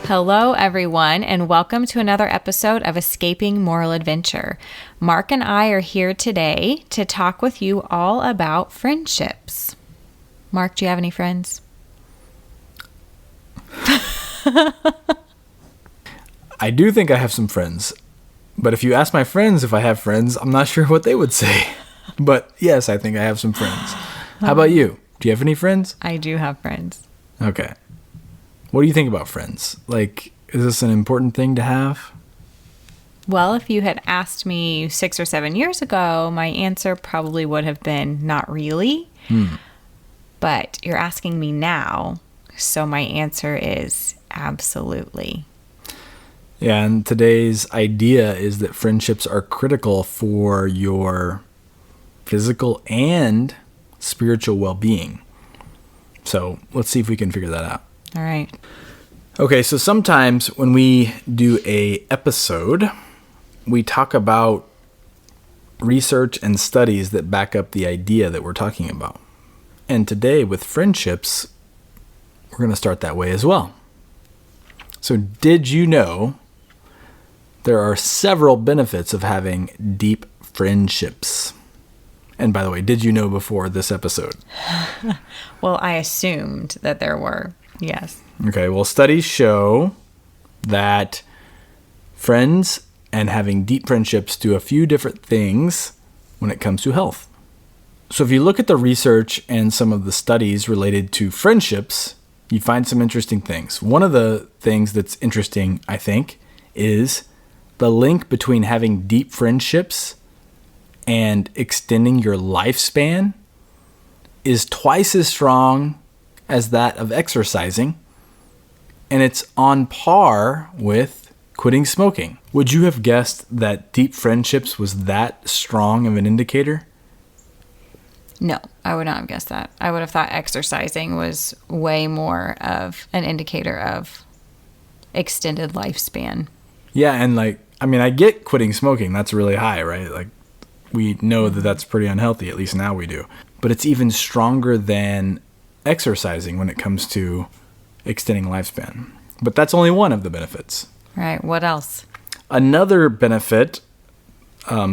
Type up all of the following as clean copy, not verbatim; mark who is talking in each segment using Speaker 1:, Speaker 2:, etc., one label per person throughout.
Speaker 1: Hello, everyone, and welcome to another episode of Escaping Moral Adventure. Mark and I are here today to talk with you all about friendships. Mark, do you have any friends?
Speaker 2: I do think I have some friends, but if you ask my friends if I have friends, I'm not sure what they would say. But yes, I think I have some friends. How about you? Do you have any friends?
Speaker 1: I do have friends.
Speaker 2: Okay. What do you think about friends? Like, is this an important thing to have?
Speaker 1: Well, if you had asked me 6 or 7 years ago, my answer probably would have been not really. But you're asking me now, so my answer is absolutely.
Speaker 2: Yeah, and today's idea is that friendships are critical for your physical and spiritual well-being. So let's see if we can figure that out.
Speaker 1: All right.
Speaker 2: Okay, so sometimes when we do a episode, we talk about research and studies that back up the idea that we're talking about. And today with friendships, we're going to start that way as well. So did you know there are several benefits of having deep friendships? And by the way, did you know before this episode?
Speaker 1: Well, I assumed that there were. Yes.
Speaker 2: Okay, well, studies show that friends and having deep friendships do a few different things when it comes to health. So if you look at the research and some of the studies related to friendships, you find some interesting things. One of the things that's interesting, I think, is the link between having deep friendships and extending your lifespan is twice as strong as that of exercising, and it's on par with quitting smoking. Would you have guessed that deep friendships was that strong of an indicator?
Speaker 1: No, I would not have guessed that. I would have thought exercising was way more of an indicator of extended lifespan.
Speaker 2: Yeah, and I get quitting smoking. That's really high, right? Like, we know that that's pretty unhealthy, at least now we do. But it's even stronger than exercising when it comes to extending lifespan. But that's only one of the benefits.
Speaker 1: Right. What else?
Speaker 2: Another benefit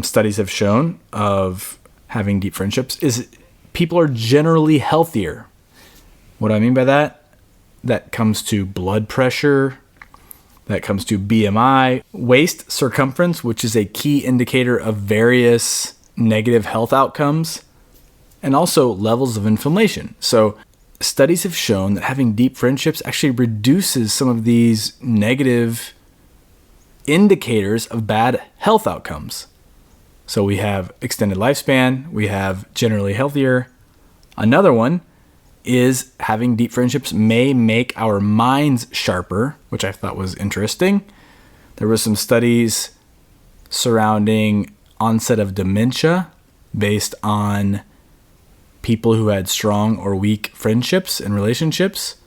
Speaker 2: studies have shown of having deep friendships is people are generally healthier. What do I mean by that? That comes to blood pressure, that comes to BMI, waist circumference, which is a key indicator of various negative health outcomes, and also levels of inflammation. So studies have shown that having deep friendships actually reduces some of these negative indicators of bad health outcomes. So we have extended lifespan, we have generally healthier. Another one is having deep friendships may make our minds sharper, which I thought was interesting. There were some studies surrounding onset of dementia based on people who had strong or weak friendships and relationships.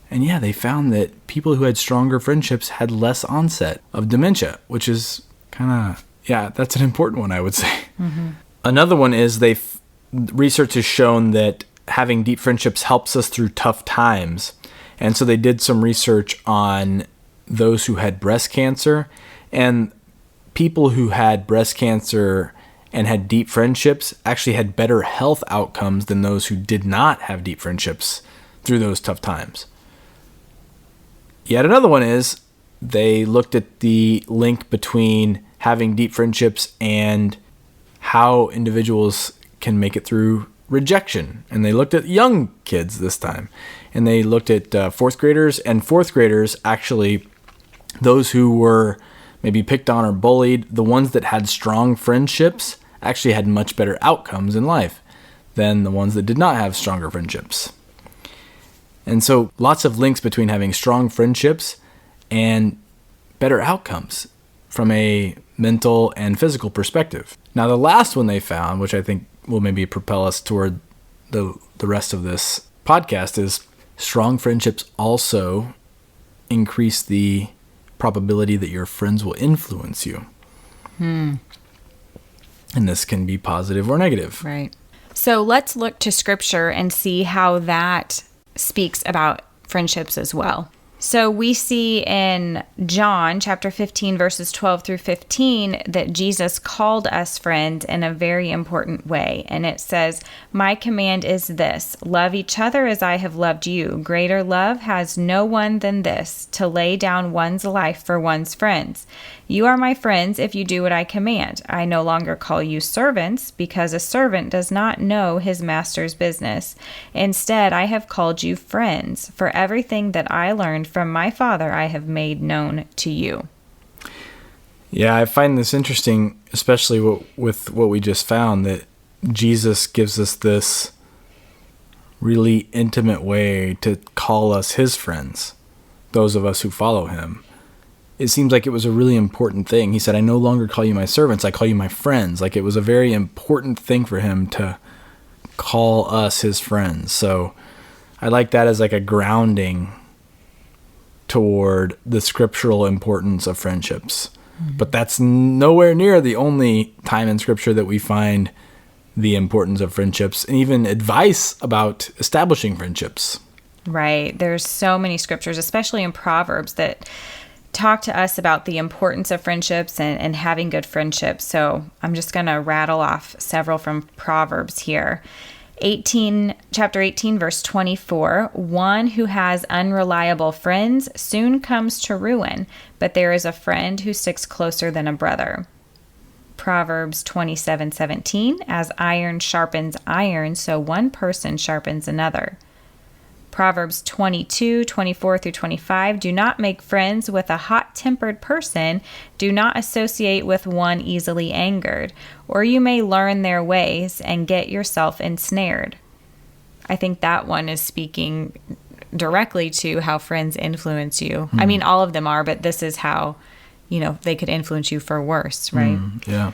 Speaker 2: And yeah, they found that people who had stronger friendships had less onset of dementia, which is that's an important one, I would say. Mm-hmm. Another one is research has shown that having deep friendships helps us through tough times. And so they did some research on those who had breast cancer, and people who had breast cancer and had deep friendships actually had better health outcomes than those who did not have deep friendships through those tough times. Yet another one is they looked at the link between having deep friendships and how individuals can make it through rejection. And they looked at young kids this time. And they looked at fourth graders, and fourth graders, actually, those who were maybe picked on or bullied, the ones that had strong friendships actually had much better outcomes in life than the ones that did not have stronger friendships. And so lots of links between having strong friendships and better outcomes from a mental and physical perspective. Now, the last one they found, which I think will maybe propel us toward the rest of this podcast, is strong friendships also increase the probability that your friends will influence you. And this can be positive or negative.
Speaker 1: Right. So let's look to scripture and see how that speaks about friendships as well. So we see in John chapter 15, verses 12 through 15, that Jesus called us friends in a very important way. And it says, "My command is this, love each other as I have loved you. Greater love has no one than this, to lay down one's life for one's friends. You are my friends if you do what I command. I no longer call you servants, because a servant does not know his master's business. Instead, I have called you friends, for everything that I learned from my Father I have made known to you."
Speaker 2: Yeah, I find this interesting, especially with what we just found, that Jesus gives us this really intimate way to call us his friends, those of us who follow him. It seems like it was a really important thing. He said, "I no longer call you my servants, I call you my friends." Like, it was a very important thing for him to call us his friends. So I like that as like a grounding toward the scriptural importance of friendships. Mm-hmm. But that's nowhere near the only time in scripture that we find the importance of friendships and even advice about establishing friendships.
Speaker 1: Right. There's so many scriptures, especially in Proverbs, that talk to us about the importance of friendships and having good friendships. So I'm just going to rattle off several from Proverbs here. Chapter 18, verse 24, "One who has unreliable friends soon comes to ruin, but there is a friend who sticks closer than a brother." Proverbs 27:17, "As iron sharpens iron, so one person sharpens another." Proverbs 22:24 through 25, "Do not make friends with a hot-tempered person. Do not associate with one easily angered, or you may learn their ways and get yourself ensnared." I think that one is speaking directly to how friends influence you. I mean, all of them are, but this is how, they could influence you for worse, right?
Speaker 2: Yeah.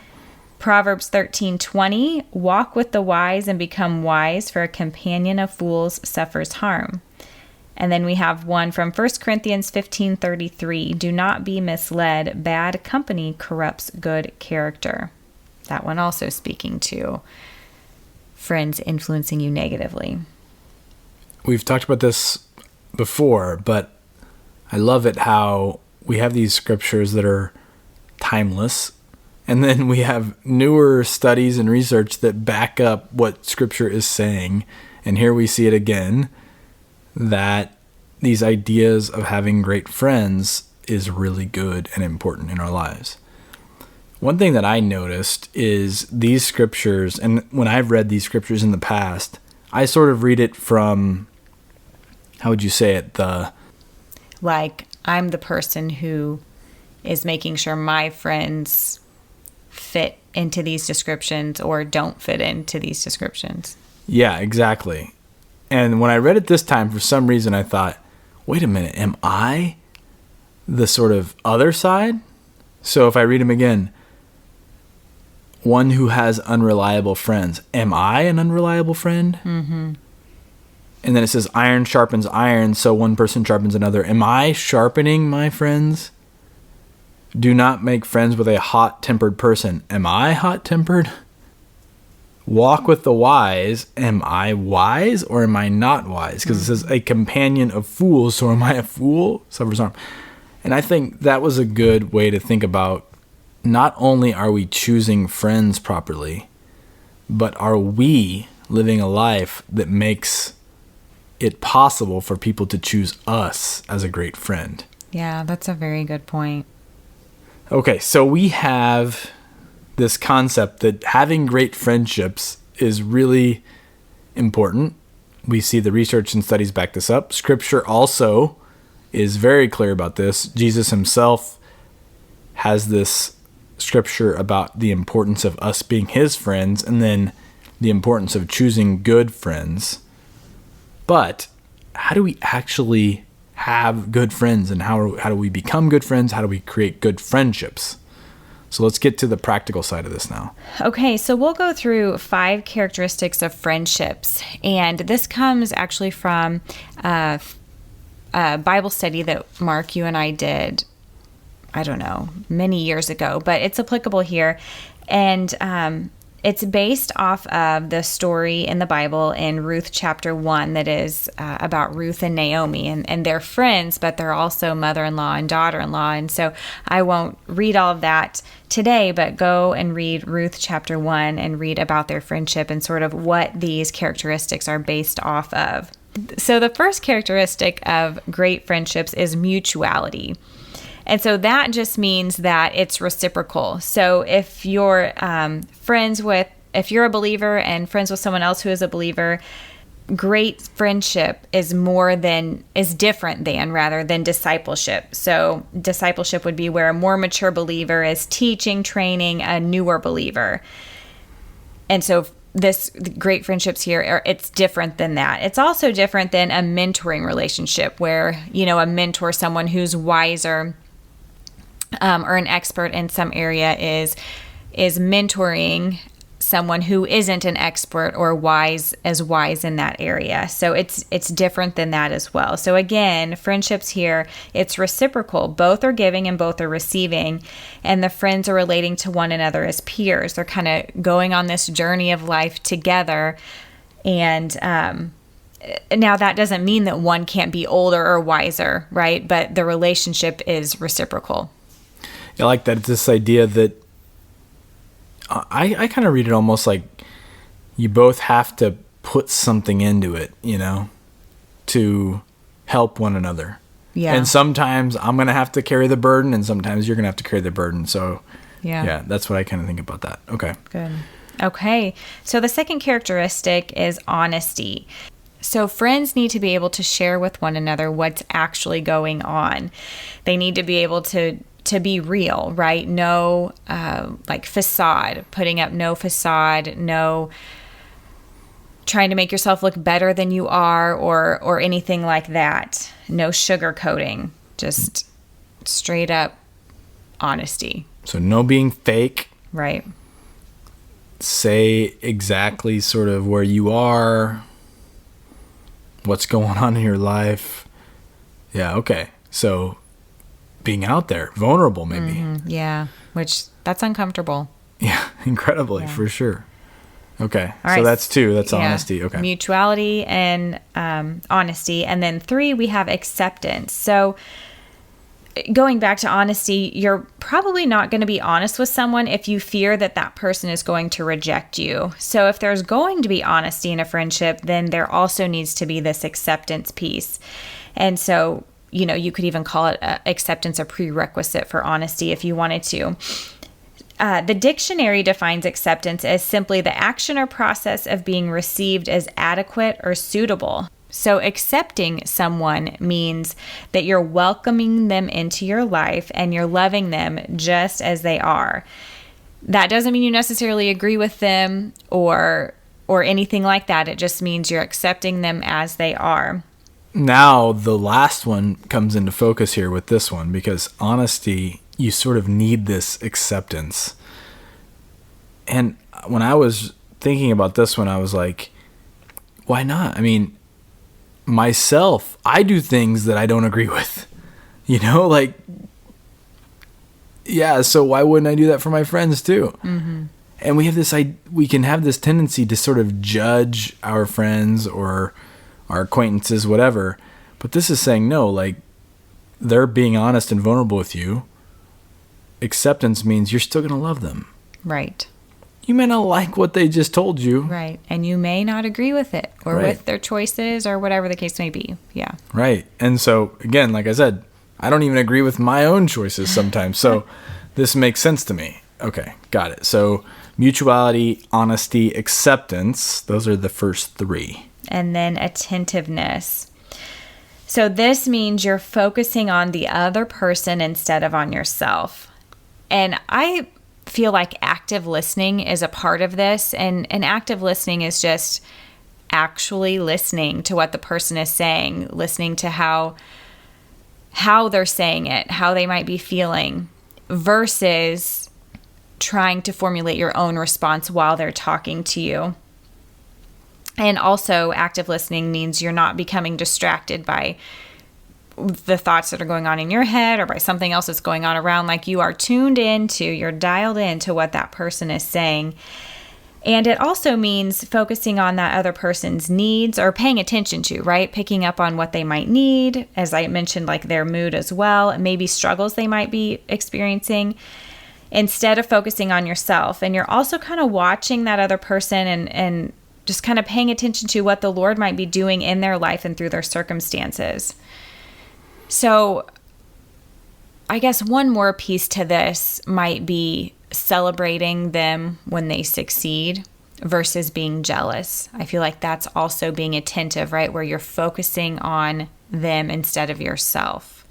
Speaker 1: Proverbs 13:20, "Walk with the wise and become wise, for a companion of fools suffers harm." And then we have one from 1 Corinthians 15:33, "Do not be misled. Bad company corrupts good character." That one also speaking to friends influencing you negatively.
Speaker 2: We've talked about this before, but I love it how we have these scriptures that are timeless. And then we have newer studies and research that back up what Scripture is saying. And here we see it again, that these ideas of having great friends is really good and important in our lives. One thing that I noticed is these scriptures, and when I've read these scriptures in the past, I sort of read it from, how would you say it,
Speaker 1: like, I'm the person who is making sure my friends fit into these descriptions or don't fit into these descriptions.
Speaker 2: Yeah, exactly. And when I read it this time, for some reason I thought, wait a minute, am I the sort of other side? So if I read them again, "One who has unreliable friends." Am I an unreliable friend? Mm-hmm. And then it says, "Iron sharpens iron, so one person sharpens another." Am I sharpening my friends? "Do not make friends with a hot-tempered person." Am I hot-tempered? "Walk with the wise." Am I wise or am I not wise? Because it says a companion of fools, so am I a fool? Suffers harm. And I think that was a good way to think about, not only are we choosing friends properly, but are we living a life that makes it possible for people to choose us as a great friend?
Speaker 1: Yeah, that's a very good point.
Speaker 2: Okay, so we have this concept that having great friendships is really important. We see the research and studies back this up. Scripture also is very clear about this. Jesus himself has this scripture about the importance of us being his friends, and then the importance of choosing good friends. But how do we actually have good friends, and how do we become good friends? How do we create good friendships? So let's get to the practical side of this now.
Speaker 1: Okay, so we'll go through 5 characteristics of friendships. And this comes actually from a Bible study that Mark, you and I did, I don't know, many years ago, but it's applicable here. And It's based off of the story in the Bible in Ruth chapter 1 that is about Ruth and Naomi. And they're friends, but they're also mother-in-law and daughter-in-law. And so I won't read all of that today, but go and read Ruth chapter 1 and read about their friendship and sort of what these characteristics are based off of. So the first characteristic of great friendships is mutuality. And so that just means that it's reciprocal. So if you're if you're a believer and friends with someone else who is a believer, great friendship is different than discipleship. So discipleship would be where a more mature believer is teaching, training a newer believer. And so this great friendships here, it's different than that. It's also different than a mentoring relationship where, a mentor, someone who's wiser, or an expert in some area is mentoring someone who isn't an expert or wise in that area. So it's different than that as well. So again, friendships here, it's reciprocal. Both are giving and both are receiving, and the friends are relating to one another as peers. They're kind of going on this journey of life together. And now that doesn't mean that one can't be older or wiser, right? But the relationship is reciprocal.
Speaker 2: I like that. It's this idea that I kind of read it almost like you both have to put something into it, to help one another. Yeah. And sometimes I'm going to have to carry the burden, and sometimes you're going to have to carry the burden. So, yeah, that's what I kind of think about that. Okay.
Speaker 1: Good. Okay. So the second characteristic is honesty. So friends need to be able to share with one another what's actually going on. They need to be able to be real, right? No, facade, putting up no facade, no trying to make yourself look better than you are or anything like that. No sugarcoating, just straight up honesty.
Speaker 2: So no being fake.
Speaker 1: Right.
Speaker 2: Say exactly sort of where you are, what's going on in your life. Yeah, okay. So being out there, vulnerable maybe.
Speaker 1: Mm-hmm. Yeah, which that's uncomfortable.
Speaker 2: Yeah, incredibly, for sure. Okay, so that's 2. That's honesty. Okay.
Speaker 1: Mutuality and honesty. And then 3, we have acceptance. So going back to honesty, you're probably not going to be honest with someone if you fear that that person is going to reject you. So if there's going to be honesty in a friendship, then there also needs to be this acceptance piece. And so you could even call it acceptance a prerequisite for honesty if you wanted to. The dictionary defines acceptance as simply the action or process of being received as adequate or suitable. So accepting someone means that you're welcoming them into your life and you're loving them just as they are. That doesn't mean you necessarily agree with them or anything like that. It just means you're accepting them as they are.
Speaker 2: Now, the last one comes into focus here with this one, because honesty, you sort of need this acceptance. And when I was thinking about this one, I was like, why not? I mean, myself, I do things that I don't agree with, so why wouldn't I do that for my friends too? Mm-hmm. And we can have this tendency to sort of judge our friends or our acquaintances, whatever. But this is saying no, they're being honest and vulnerable with you. Acceptance means you're still going to love them.
Speaker 1: Right.
Speaker 2: You may not like what they just told you.
Speaker 1: Right. And you may not agree with it or with their choices or whatever the case may be. Yeah.
Speaker 2: Right. And so, again, like I said, I don't even agree with my own choices sometimes. So this makes sense to me. Okay. Got it. So mutuality, honesty, acceptance, those are the first 3.
Speaker 1: And then attentiveness. So this means you're focusing on the other person instead of on yourself. And I feel like active listening is a part of this. And active listening is just actually listening to what the person is saying, listening to how they're saying it, how they might be feeling, versus trying to formulate your own response while they're talking to you. And also, active listening means you're not becoming distracted by the thoughts that are going on in your head or by something else that's going on around. Like, you are tuned into, you're dialed into what that person is saying. And it also means focusing on that other person's needs or paying attention to, right? Picking up on what they might need, as I mentioned, like their mood as well, and maybe struggles they might be experiencing, instead of focusing on yourself. And you're also kind of watching that other person and just kind of paying attention to what the Lord might be doing in their life and through their circumstances. So I guess one more piece to this might be celebrating them when they succeed versus being jealous. I feel like that's also being attentive, right? Where you're focusing on them instead of yourself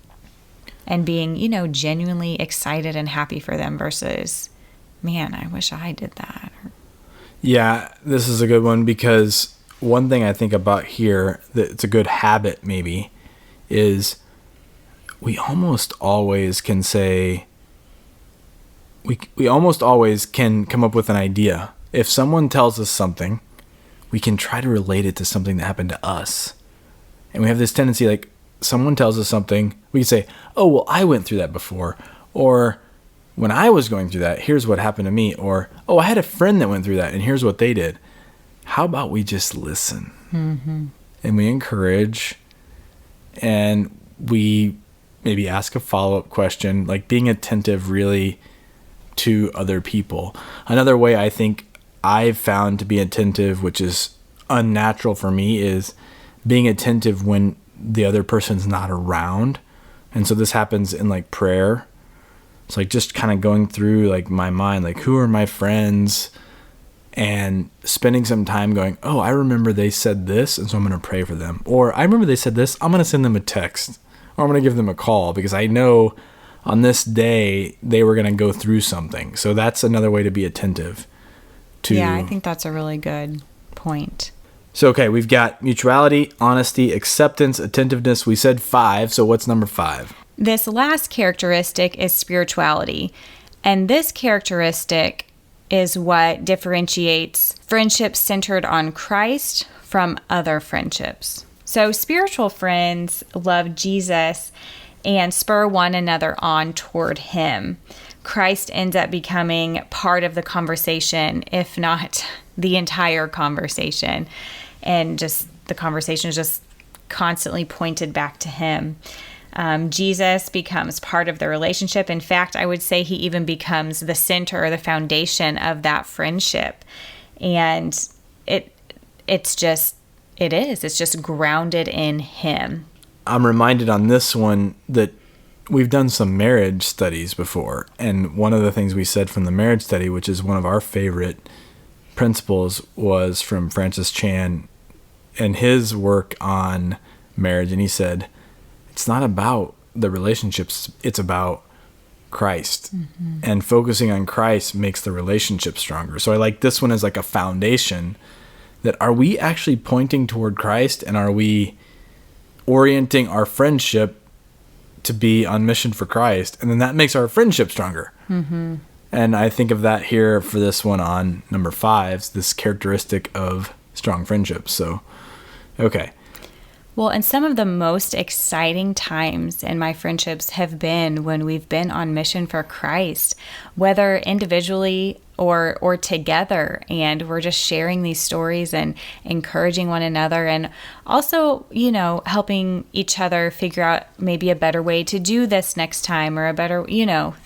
Speaker 1: and being, genuinely excited and happy for them versus, man, I wish I did that.
Speaker 2: Yeah, this is a good one because one thing I think about here that it's a good habit maybe is we almost always can say, we almost always can come up with an idea. If someone tells us something, we can try to relate it to something that happened to us. And we have this tendency, like someone tells us something, we can say, oh, well, I went through that before. Or when I was going through that, here's what happened to me. Or, oh, I had a friend that went through that and here's what they did. How about we just listen? Mm-hmm. And we encourage and we maybe ask a follow-up question, like being attentive really to other people. Another way I think I've found to be attentive, which is unnatural for me, is being attentive when the other person's not around. And so this happens in like prayer. It's like just kind of going through like my mind, like who are my friends, and spending some time going, oh, I remember they said this, and so I'm going to pray for them. Or I remember they said this, I'm going to send them a text, or I'm going to give them a call because I know on this day they were going to go through something. So that's another way to be attentive to.
Speaker 1: Yeah, I think that's a really good point.
Speaker 2: So, okay, we've got mutuality, honesty, acceptance, attentiveness. We said 5. So what's number 5?
Speaker 1: This last characteristic is spirituality. And this characteristic is what differentiates friendships centered on Christ from other friendships. So spiritual friends love Jesus and spur one another on toward him. Christ ends up becoming part of the conversation, if not the entire conversation. And just the conversation is just constantly pointed back to him. Jesus becomes part of the relationship. In fact, I would say he even becomes the center or the foundation of that friendship. And it's just grounded in him.
Speaker 2: I'm reminded on this one that we've done some marriage studies before. And one of the things we said from the marriage study, which is one of our favorite principles, was from Francis Chan and his work on marriage. And he said, it's not about the relationships, it's about Christ. Mm-hmm. And focusing on Christ makes the relationship stronger. So I like this one as like a foundation that are we actually pointing toward Christ, and are we orienting our friendship to be on mission for Christ? And then that makes our friendship stronger. Mm-hmm. And I think of that here for this one on number 5, this characteristic of strong friendships. So, okay.
Speaker 1: Well, and some of the most exciting times in my friendships have been when we've been on mission for Christ, whether individually or together, and we're just sharing these stories and encouraging one another, and also, helping each other figure out maybe a better way to do this next time, or a better,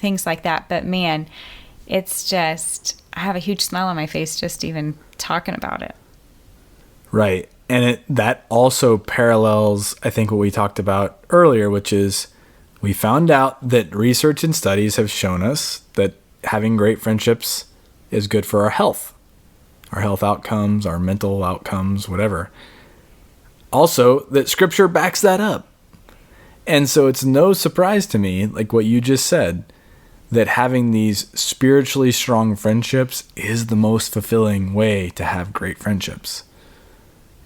Speaker 1: things like that. But man, it's just, I have a huge smile on my face just even talking about it.
Speaker 2: Right. And that also parallels, I think, what we talked about earlier, which is we found out that research and studies have shown us that having great friendships is good for our health outcomes, our mental outcomes, whatever. Also, that Scripture backs that up. And so it's no surprise to me, like what you just said, that having these spiritually strong friendships is the most fulfilling way to have great friendships.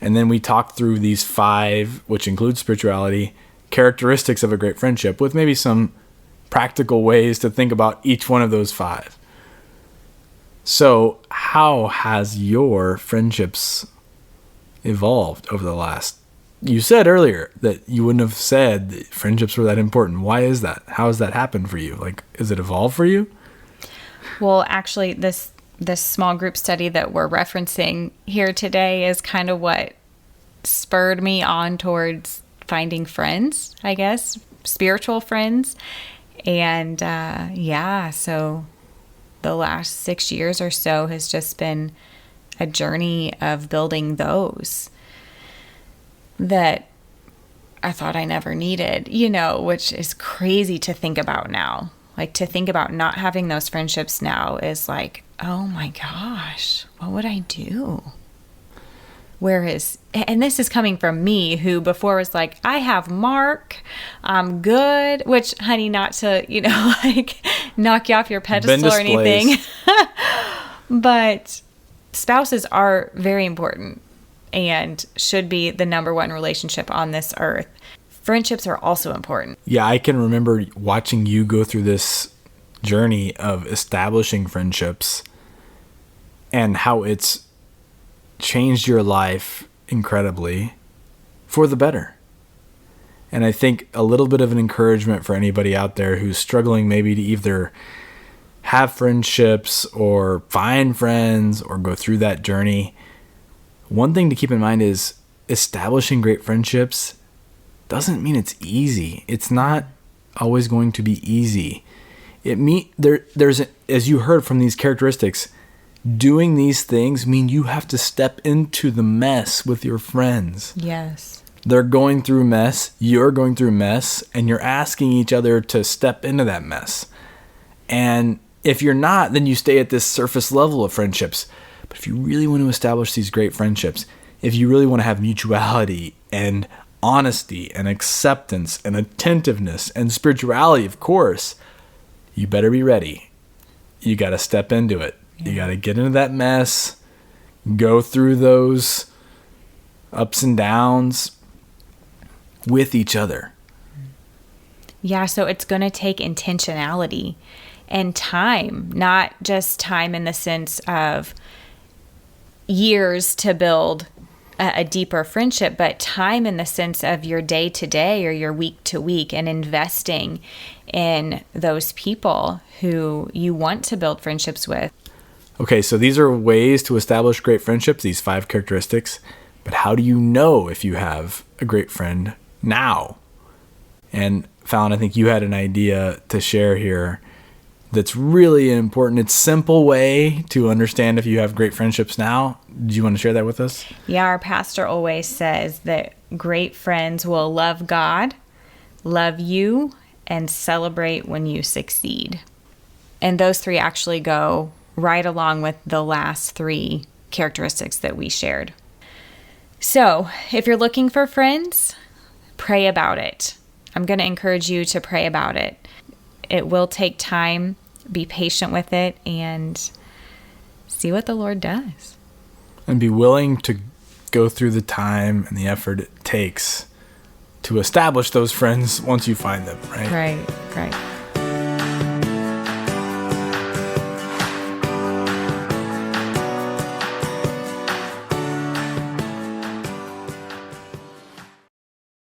Speaker 2: And then we talked through these 5, which include spirituality, characteristics of a great friendship, with maybe some practical ways to think about each one of those 5. So how has your friendships evolved over the last? You said earlier that you wouldn't have said that friendships were that important. Why is that? How has that happened for you? Like, has it evolved for you?
Speaker 1: Well, actually, this this small group study that we're referencing here today is kind of what spurred me on towards finding friends, I guess, spiritual friends. And so the last 6 years or so has just been a journey of building those that I thought I never needed, which is crazy to think about now. Like, to think about not having those friendships now is like, oh my gosh, what would I do? And this is coming from me, who before was like, I have Mark, I'm good, which, honey, not to, like knock you off your pedestal or anything. But spouses are very important and should be the number one relationship on this earth. Friendships are also important.
Speaker 2: Yeah, I can remember watching you go through this journey of establishing friendships and how it's changed your life incredibly for the better. And I think a little bit of an encouragement for anybody out there who's struggling maybe to either have friendships or find friends or go through that journey. One thing to keep in mind is establishing great friendships doesn't mean it's easy. It's not always going to be easy. There's as you heard from these characteristics, doing these things mean you have to step into the mess with your friends.
Speaker 1: Yes.
Speaker 2: They're going through mess, you're going through mess, and you're asking each other to step into that mess. And if you're not, then you stay at this surface level of friendships. But if you really want to establish these great friendships, if you really want to have mutuality and honesty and acceptance and attentiveness and spirituality, of course, you better be ready. You got to step into it. You got to get into that mess, go through those ups and downs with each other.
Speaker 1: Yeah, so it's going to take intentionality and time, not just time in the sense of years to build a deeper friendship, but time in the sense of your day to day or your week to week, and investing in those people who you want to build friendships with.
Speaker 2: Okay, so these are ways to establish great friendships, these 5 characteristics. But how do you know if you have a great friend now? And Fallon, I think you had an idea to share here that's really important. It's a simple way to understand if you have great friendships now. Do you want to share that with us?
Speaker 1: Yeah, our pastor always says that great friends will love God, love you, and celebrate when you succeed. And those 3 actually go right along with the last 3 characteristics that we shared. So if you're looking for friends, pray about it. I'm going to encourage you to pray about it. It will take time. Be patient with it and see what the Lord does.
Speaker 2: And be willing to go through the time and the effort it takes to establish those friends once you find them, right?
Speaker 1: Right.